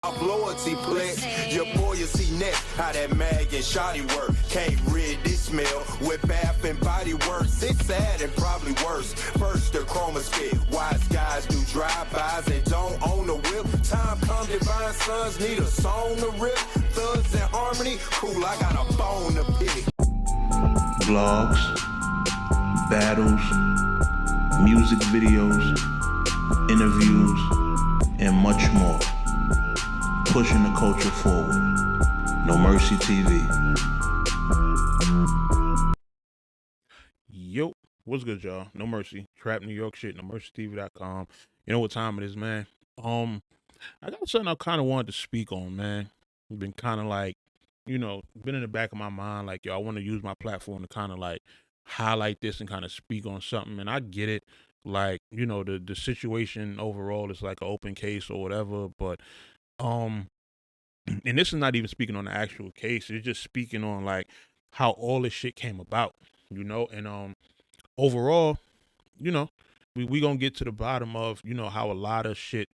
Loyalty pledge, your boy you see next how that mag and shoddy work. Can't rid this smell with bath and body works. It's sad and probably worse. First the chroma spit, wise guys do drive-bys and don't own a whip. Time come divine sons need a song to rip. Thugs in harmony, cool, I got a bone to pick. Vlogs, battles, music videos, interviews, and much more. Pushing the culture forward. No Mercy TV. Yo, what's good, y'all? No Mercy, Trap New York shit. NoMercyTV.com. You know what time it is, man. I got something I kind of wanted to speak on, man. Been kind of like, been in the back of my mind, like, yo, I want to use my platform to kind of like highlight this and kind of speak on something. And I get it, like, the situation overall is like an open case or whatever, but and this is not even speaking on the actual case. It's just speaking on like how all this shit came about, and overall, we gonna get to the bottom of, how a lot of shit,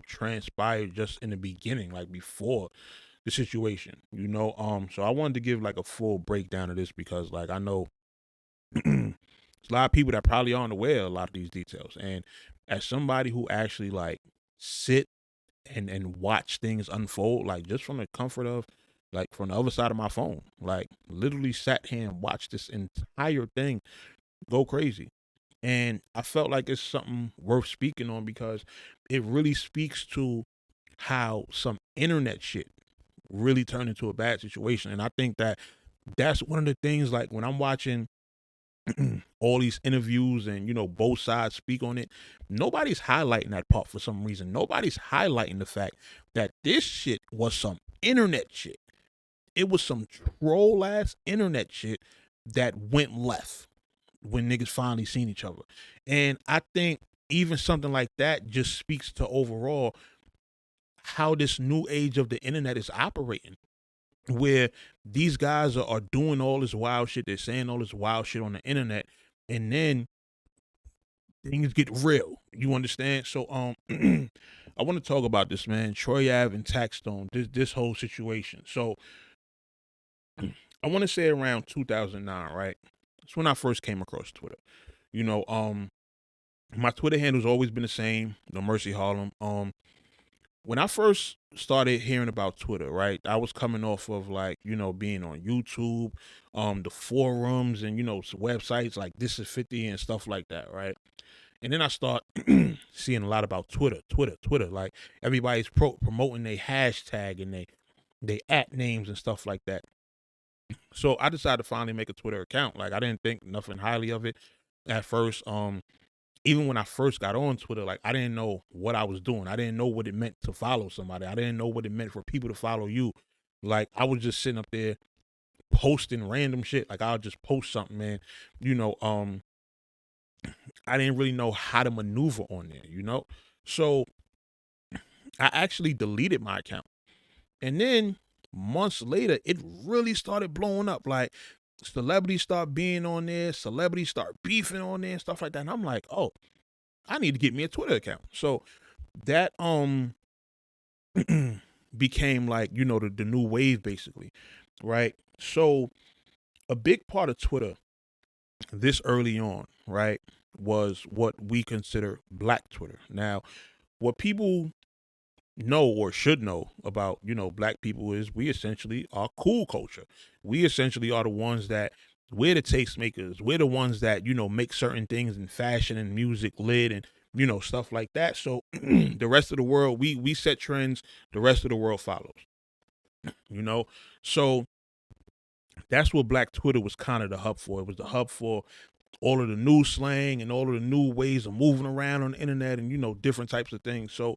transpired just in the beginning, like before the situation, so I wanted to give like a full breakdown of this because like I know there's a lot of people that probably aren't aware of a lot of these details. And as somebody who actually like sit and watch things unfold, like just from the comfort of like from the other side of my phone, like literally sat here and watched this entire thing go crazy. And I felt like it's something worth speaking on because it really speaks to how some internet shit really turned into a bad situation. And I think that that's one of the things, like when I'm watching all these interviews and both sides speak on it, nobody's highlighting that part for some reason. Nobody's highlighting the fact that this shit was some internet shit. It was some troll ass internet shit that went left when niggas finally seen each other. And I think even something like that just speaks to overall how this new age of the internet is operating, where these guys are doing all this wild shit. They're saying all this wild shit on the internet, and then things get real. You understand? So I want to talk about this, man. Troy Ave and Taxstone, this whole situation. So I want to say around 2009, right? That's when I first came across Twitter. My Twitter handle's always been the same, No Mercy Harlem. When I first started hearing about Twitter, right, I was coming off of like, being on YouTube, the forums and, websites like This Is 50 and stuff like that, right? And then I start seeing a lot about Twitter, like everybody's promoting their hashtag and they at names and stuff like that. So I decided to finally make a Twitter account. Like I didn't think nothing highly of it at first. Even when I first got on Twitter, like I didn't know what I was doing. I didn't know what it meant to follow somebody. I didn't know what it meant for people to follow you. Like I was just sitting up there posting random shit. Like I'll just post something, man. I didn't really know how to maneuver on there, So I actually deleted my account. And then months later, it really started blowing up. Like celebrities start being on there, celebrities start beefing on there and stuff like that. And I'm like, oh, I need to get me a Twitter account. So that became like, the new wave basically, right? So a big part of Twitter this early on, right, was what we consider Black Twitter. Now, what people know or should know about, Black people is we essentially are cool culture. We essentially are the ones that we're the tastemakers. We're the ones that, make certain things in fashion and music lit and, stuff like that. So the rest of the world, we set trends, the rest of the world follows, So that's what Black Twitter was kind of the hub for. It was the hub for all of the new slang and all of the new ways of moving around on the internet and, different types of things. So,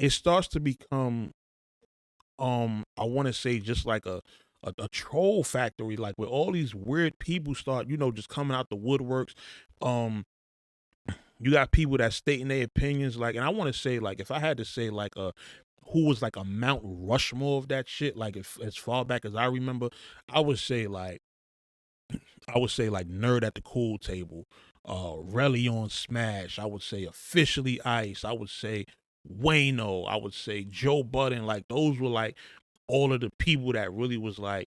it starts to become, I want to say just like a troll factory, like where all these weird people start, just coming out the woodworks. You got people that stating their opinions, like, and I want to say, like, if I had to say, like, who was like a Mount Rushmore of that shit, like, if as far back as I remember, I would say like Nerd at the Cool Table, Rell on Smash. I would say Officially Ice. I would say Wayno, I would say Joe Budden. Like those were like all of the people that really was like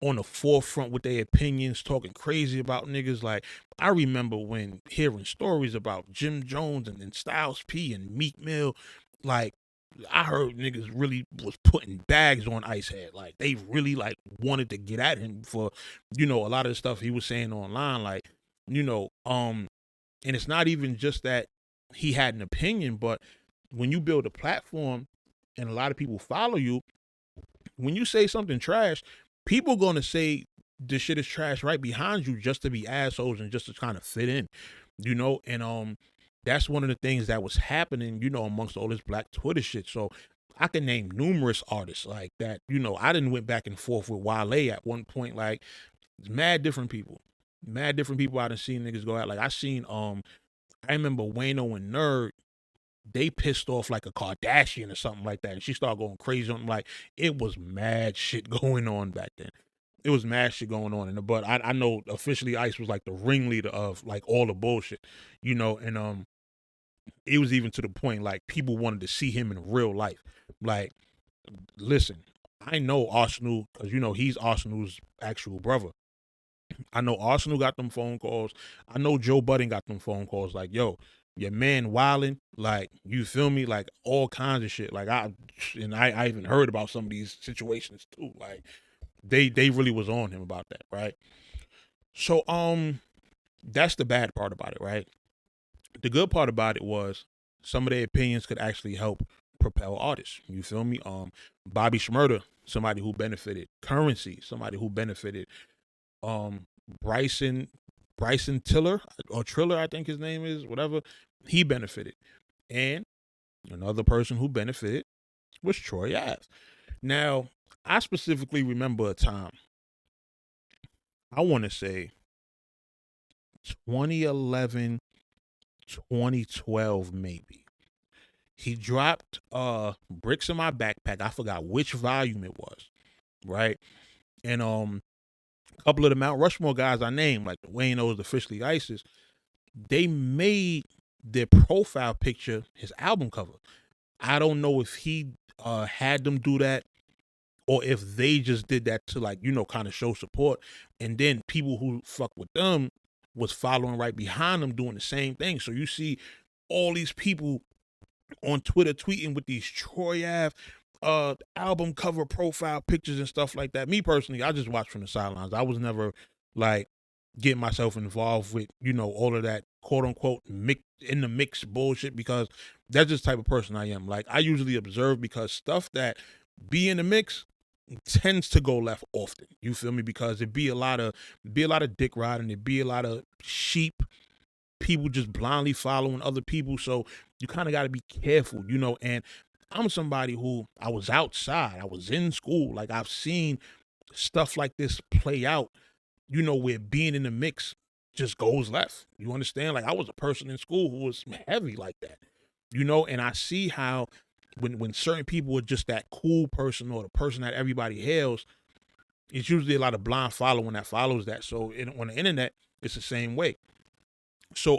on the forefront with their opinions, talking crazy about niggas. Like I remember when hearing stories about Jim Jones and then Styles P and Meek Mill, like I heard niggas really was putting bags on Icehead. Like they really like wanted to get at him for, a lot of the stuff he was saying online. Like, and it's not even just that he had an opinion, but when you build a platform and a lot of people follow you, when you say something trash, people gonna say this shit is trash right behind you just to be assholes and just to kind of fit in, and that's one of the things that was happening, amongst all this black Twitter shit. So I can name numerous artists like that. I didn't went back and forth with Wale at one point. Like, mad different people I done seen niggas go out. Like I seen, I remember Wayno and Nerd, they pissed off like a Kardashian or something like that. And she started going crazy on them. Like, it was mad shit going on back then. It was mad shit going on. But I know officially Ice was like the ringleader of like all the bullshit, and it was even to the point like people wanted to see him in real life. Like, listen, I know Arsenal because he's Arsenal's actual brother. I know Arsenal got them phone calls. I know Joe Budden got them phone calls. Like, yo, your man wildin', like, you feel me? Like all kinds of shit. Like I even heard about some of these situations too. Like they really was on him about that, right? So that's the bad part about it, right? The good part about it was some of their opinions could actually help propel artists. You feel me? Bobby Shmurda, somebody who benefited. Currency, somebody who benefited. Bryson Tiller or Triller, I think his name is, whatever, he benefited. And another person who benefited was Troy Ave. Now, I specifically remember a time, I want to say 2011, 2012 maybe. He dropped Bricks in My Backpack. I forgot which volume it was, right? And a couple of the Mount Rushmore guys I named, like the Waynos, the Officially Ices, they made their profile picture his album cover. I don't know if he had them do that or if they just did that to like, kind of show support. And then people who fuck with them was following right behind them doing the same thing. So you see all these people on Twitter tweeting with these Troy Ave album cover profile pictures and stuff like that. Me personally, I just watched from the sidelines. I was never like getting myself involved with, all of that quote unquote in the mix bullshit, because that's just the type of person I am. Like, I usually observe because stuff that be in the mix tends to go left often. You feel me? Because it be a lot of dick riding, it be a lot of sheep people just blindly following other people. So you kind of got to be careful, and I'm somebody who, I was outside, I was in school. Like, I've seen stuff like this play out, where being in the mix just goes left. You understand? Like, I was a person in school who was heavy like that, and I see how when certain people are just that cool person or the person that everybody hails, it's usually a lot of blind following that follows that. So on the internet, it's the same way. So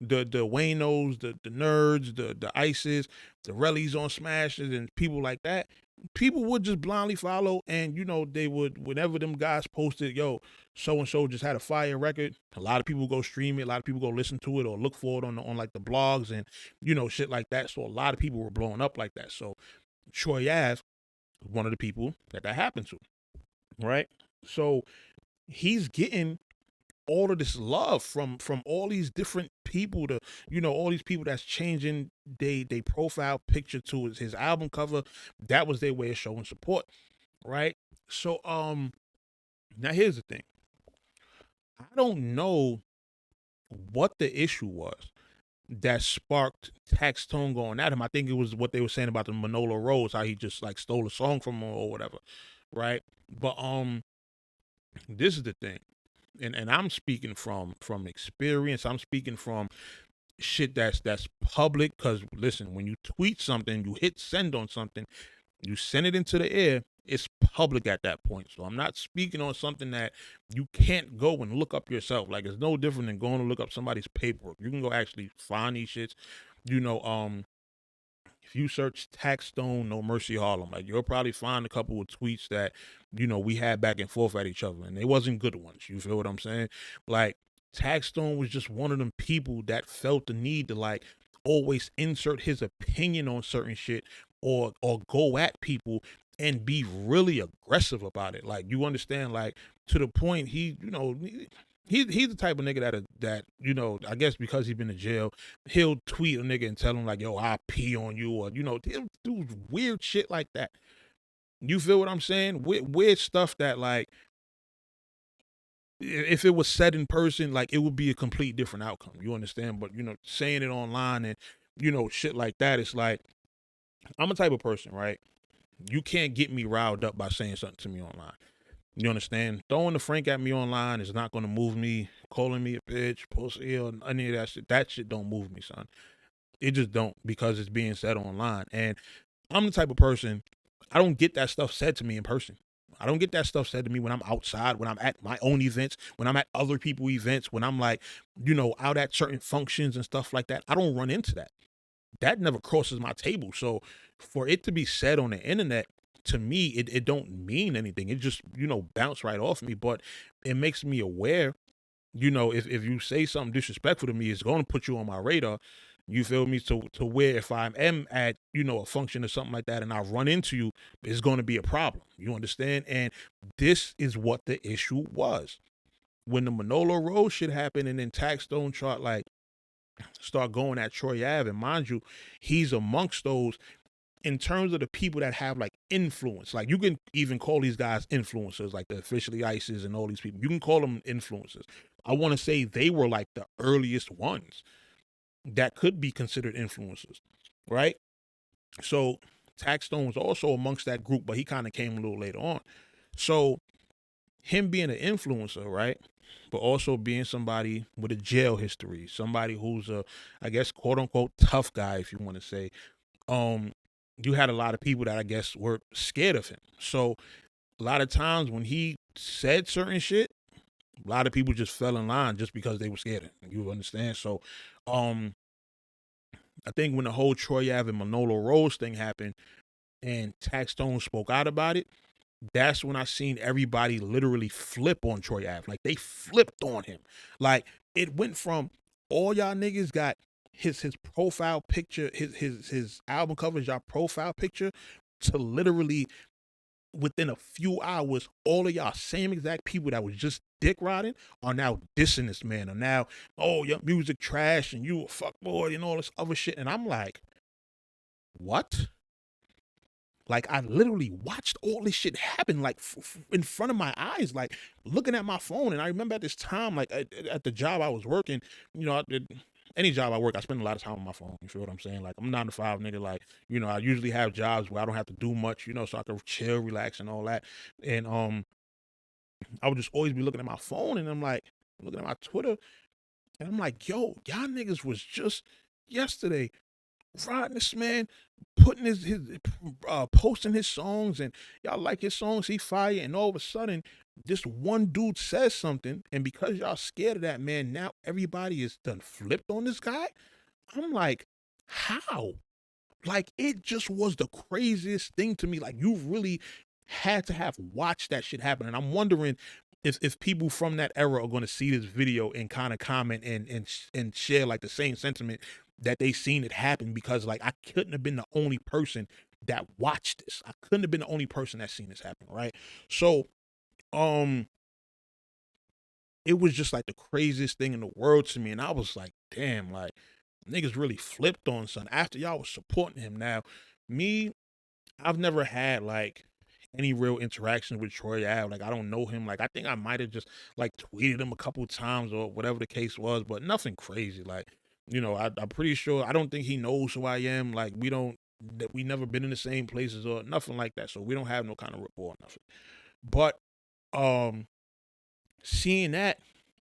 the Waynos, the Nerds, the Ices, the Rellies on Smashes, and people like that, people would just blindly follow, and they would, whenever them guys posted, yo, so and so just had a fire record, a lot of people go stream it, a lot of people go listen to it or look for it on like the blogs and shit like that. So a lot of people were blowing up like that. So Troy Ave was one of the people that happened to, right? So he's getting all of this love from all these different people to, all these people that's changing they profile picture to his album cover. That was their way of showing support, right? So now here's the thing. I don't know what the issue was that sparked Taxstone going at him. I think it was what they were saying about the Manolo Rose, how he just like stole a song from him or whatever, right? But this is the thing. And I'm speaking from experience. I'm speaking from shit that's public. Because listen, when you tweet something, you hit send on something, you send it into the air, it's public at that point. So I'm not speaking on something that you can't go and look up yourself. Like, it's no different than going to look up somebody's paperwork. You can go actually find these shits. if you search Taxstone, No Mercy Harlem, like you'll probably find a couple of tweets that, we had back and forth at each other, and they wasn't good ones. You feel what I'm saying? Like Taxstone was just one of them people that felt the need to like always insert his opinion on certain shit or go at people and be really aggressive about it. Like, you understand, like, to the point he's the type of nigga that I guess because he's been in jail, he'll tweet a nigga and tell him like, yo, I'll pee on you, or he'll do weird shit like that. You feel what I'm saying? Weird stuff that, like, if it was said in person, like, it would be a complete different outcome. You understand? But saying it online and shit like that, it's like, I'm a type of person, right? You can't get me riled up by saying something to me online. You understand? Throwing the Frank at me online is not going to move me. Calling me a bitch, pussy, or any of that shit don't move me, son. It just don't, because it's being said online. And I'm the type of person, I don't get that stuff said to me in person. I don't get that stuff said to me when I'm outside, when I'm at my own events, when I'm at other people's events, when I'm like, out at certain functions and stuff like that. I don't run into that. That never crosses my table. So for it to be said on the internet, to me, it don't mean anything. It just, bounce right off me. But it makes me aware, if you say something disrespectful to me, it's going to put you on my radar. You feel me? To where if I am at, a function or something like that and I run into you, it's going to be a problem. You understand? And this is what the issue was. When the Manolo Road shit happened and then Taxstone chart, like, start going at Troy Ave, and mind you, he's amongst those in terms of the people that have like influence. Like, you can even call these guys influencers, like the Officially Ices and all these people. You can call them influencers. I want to say they were like the earliest ones that could be considered influencers, right? So Taxstone was also amongst that group, but he kind of came a little later on. So him being an influencer, right, but also being somebody with a jail history, somebody who's a, I guess, quote unquote tough guy, if you want to say, you had a lot of people that I guess were scared of him. So a lot of times when he said certain shit, a lot of people just fell in line just because they were scared of him. You understand? So I think when the whole Troy Ave and Manolo Rose thing happened and Taxstone spoke out about it, that's when I seen everybody literally flip on Troy Ave. Like, they flipped on him. Like, it went from all y'all niggas got his profile picture, his album covers, y'all profile picture, to literally within a few hours, all of y'all same exact people that was just dick riding are now dissing this man. Are now, oh, your music trash and you a fuckboy and all this other shit. And I'm like, what? Like, I literally watched all this shit happen, like, in front of my eyes, like, looking at my phone. And I remember at this time, like, at the job I was working, any job I work, I spend a lot of time on my phone. You feel what I'm saying? Like, I'm 9 to 5 nigga. Like, I usually have jobs where I don't have to do much, so I can chill, relax, and all that. And I would just always be looking at my phone, and I'm like, looking at my Twitter, and I'm like, yo, y'all niggas was just yesterday riding this man, putting his posting his songs, and y'all like his songs, he fire, and all of a sudden this one dude says something, and because y'all scared of that man, now everybody is done flipped on this guy. I'm like, how? Like, it just was the craziest thing to me. Like, you really had to have watched that shit happen. And I'm wondering if people from that era are going to see this video and kind of comment and share like the same sentiment that they seen it happen, because like, I couldn't have been the only person that watched this. I couldn't have been the only person that seen this happen, right? So it was just like the craziest thing in the world to me. And I was like, damn, like, niggas really flipped on son after y'all was supporting him. Now, me, I've never had like any real interaction with Troy Ave. Like, I don't know him. Like, I think I might have just like tweeted him a couple times or whatever the case was, but nothing crazy. Like, I'm pretty sure, I don't think he knows who I am. Like, we never been in the same places or nothing like that. So we don't have no kind of rapport or nothing. But seeing that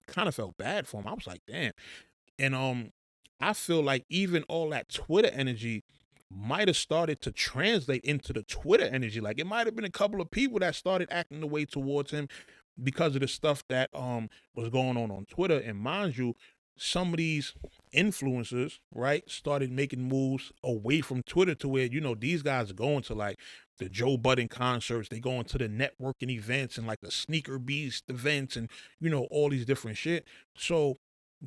kind of felt bad for him. I was like, damn. And I feel like even all that Twitter energy might have started to translate into the Twitter energy. Like, it might have been a couple of people that started acting the way towards him because of the stuff that was going on Twitter. And mind you, some of these influencers, right, started making moves away from Twitter to where, these guys are going to like the Joe Budden concerts, they going to the networking events and like the Sneaker Beast events and, all these different shit. So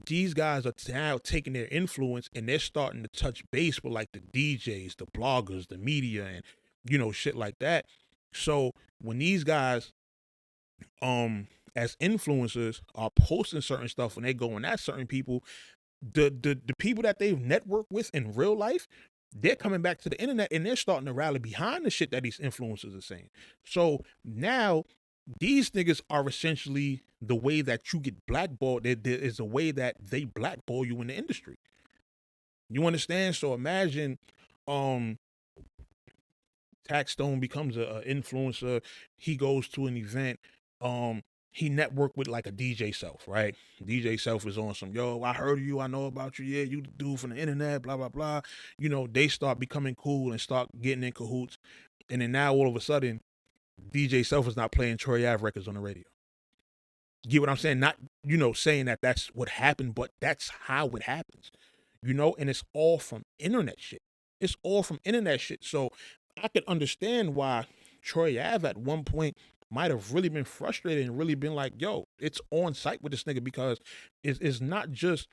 these guys are now taking their influence and they're starting to touch base with like the DJs, the bloggers, the media, and, shit like that. So when these guys, as influencers are posting certain stuff when they going at certain people, the people that they've networked with in real life, they're coming back to the internet and they're starting to rally behind the shit that these influencers are saying. So now these niggas are essentially the way that you get blackballed. There is a way that they blackball you in the industry. You understand? So imagine Taxstone becomes a influencer. He goes to an event. He networked with like a DJ Self, right? DJ Self is on some, yo, I heard of you, I know about you, yeah, you the dude from the internet, blah, blah, blah. They start becoming cool and start getting in cahoots. And then now all of a sudden, DJ Self is not playing Troy Ave records on the radio. Get what I'm saying? Not, saying that that's what happened, but that's how it happens, and it's all from internet shit. It's all from internet shit. So I could understand why Troy Ave at one point might have really been frustrated and really been like, yo, it's on site with this nigga, because it's not just,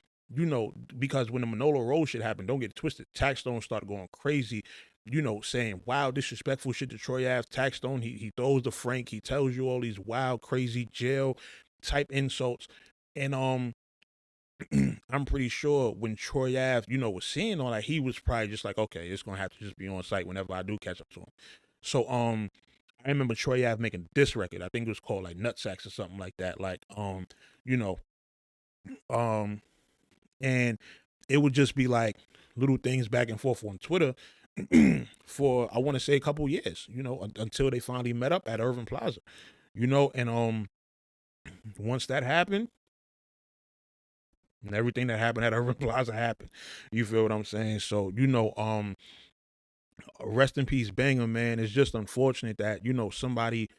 because when the Manolo Road shit happened, don't get twisted, Taxstone started going crazy, saying wild, disrespectful shit to Troy Ave. Taxstone, he throws the Frank, he tells you all these wild, crazy jail type insults. And I'm pretty sure when Troy Ave, was seeing all that, he was probably just like, okay, it's gonna have to just be on site whenever I do catch up to him. So I remember Troy Ave making this record. I think it was called like Nutsacks or something like that. Like and it would just be like little things back and forth on Twitter for, I want to say, a couple years, until they finally met up at Irving Plaza, and once that happened, and everything that happened at Irving Plaza happened. You feel what I'm saying? So, rest in peace, Banger, man. It's just unfortunate that, somebody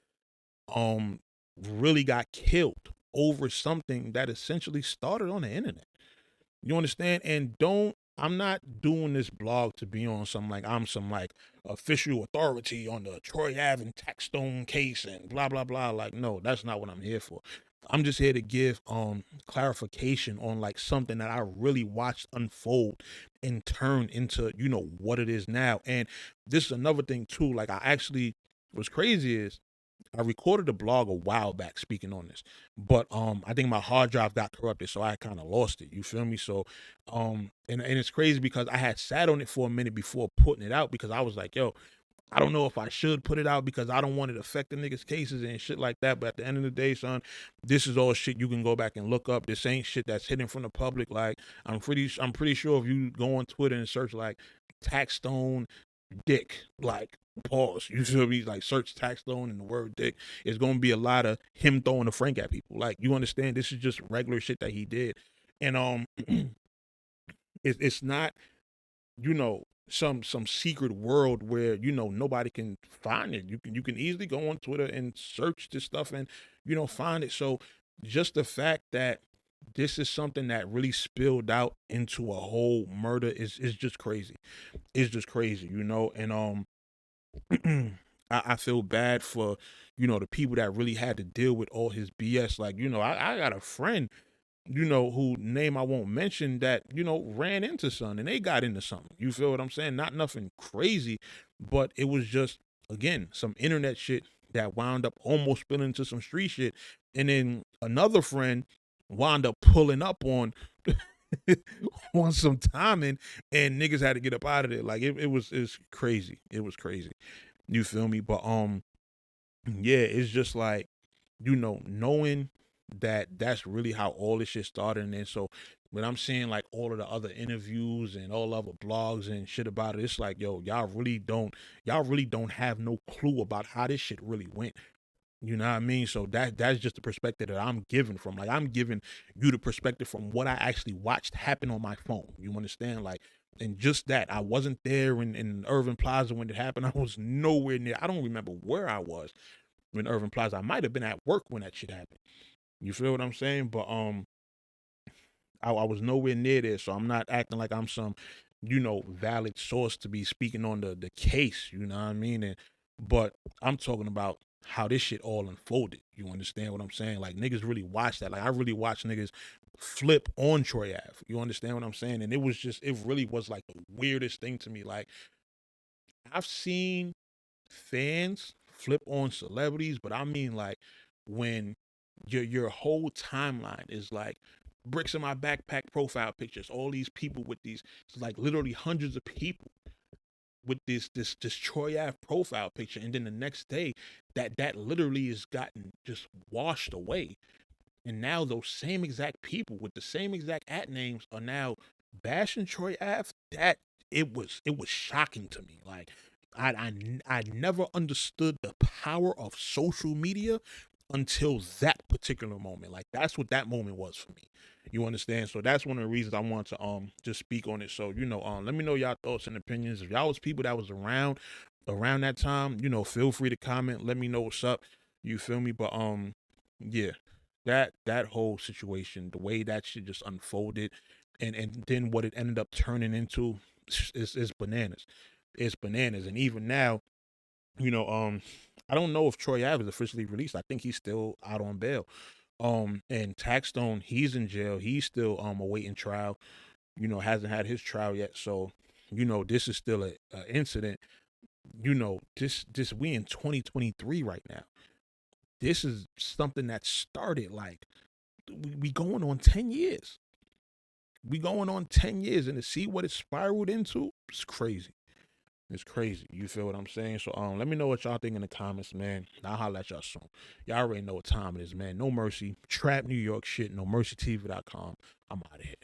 really got killed over something that essentially started on the internet. You understand? And I'm not doing this blog to be on some like, I'm some like official authority on the Troy Ave and Taxstone case and blah, blah, blah. Like, no, that's not what I'm here for. I'm just here to give clarification on like something that I really watched unfold and turn into, what it is now. And this is another thing too. Like, what's crazy is I recorded a blog a while back speaking on this, but I think my hard drive got corrupted, so I kind of lost it. You feel me? So and it's crazy because I had sat on it for a minute before putting it out, because I was like, yo, I don't know if I should put it out because I don't want it to affect the niggas' cases and shit like that. But at the end of the day, son, this is all shit you can go back and look up. This ain't shit that's hidden from the public. Like, I'm pretty sure if you go on Twitter and search like Taxstone dick, like, pause, you feel me? Like, search Taxstone and the word dick, it's gonna be a lot of him throwing the Frank at people. Like, you understand? This is just regular shit that he did, and it's not, some secret world where nobody can find it. You can easily go on Twitter and search this stuff and find it. So just the fact that this is something that really spilled out into a whole murder is just crazy. It's just crazy, and I feel bad for the people that really had to deal with all his BS. Like, I got a friend who name I won't mention that, ran into something and they got into something. You feel what I'm saying? Not nothing crazy, but it was just, again, some internet shit that wound up almost spilling into some street shit. And then another friend wound up pulling up on on some timing, and niggas had to get up out of there. Like, it's crazy. It was crazy. You feel me? But yeah, it's just like, knowing that that's really how all this shit started. And then so when I'm seeing like all of the other interviews and all other blogs and shit about it, it's like, yo, y'all really don't have no clue about how this shit really went. You know what I mean? So that's just the perspective that I'm giving from. Like, I'm giving you the perspective from what I actually watched happen on my phone. You understand? Like, and just that, I wasn't there in Irving Plaza when it happened. I was nowhere near. I don't remember where I was when Irving Plaza. I might have been at work when that shit happened. You feel what I'm saying? But I was nowhere near there, so I'm not acting like I'm some, valid source to be speaking on the case. You know what I mean? But I'm talking about how this shit all unfolded. You understand what I'm saying? Like, niggas really watch that. Like, I really watched niggas flip on Troy Ave. You understand what I'm saying? And it really was like the weirdest thing to me. Like, I've seen fans flip on celebrities, but I mean, like, when your whole timeline is like bricks in my backpack profile pictures, all these people with these, it's like literally hundreds of people with this Troy Ave profile picture, and then the next day that literally has gotten just washed away. And now those same exact people with the same exact at names are now bashing Troy Ave. That it was shocking to me. Like, I never understood the power of social media until that particular moment. Like, that's what that moment was for me. You understand? So that's one of the reasons I want to just speak on it. So, let me know y'all thoughts and opinions. If y'all was people that was around that time, feel free to comment. Let me know what's up. You feel me? But yeah. That whole situation, the way that shit just unfolded, and then what it ended up turning into is bananas. It's bananas. And even now, I don't know if Troy Ave is officially released. I think he's still out on bail. And Taxstone, he's in jail. He's still awaiting trial. Hasn't had his trial yet. So, this is still a incident. This we in 2023 right now. This is something that started like we going on 10 years. We going on 10 years, and to see what it spiraled into, it's crazy. It's crazy. You feel what I'm saying? So let me know what y'all think in the comments, man. I'll holler at y'all soon. Y'all already know what time it is, man. No Mercy, Trap New York shit, NoMercyTV.com. I'm out of here.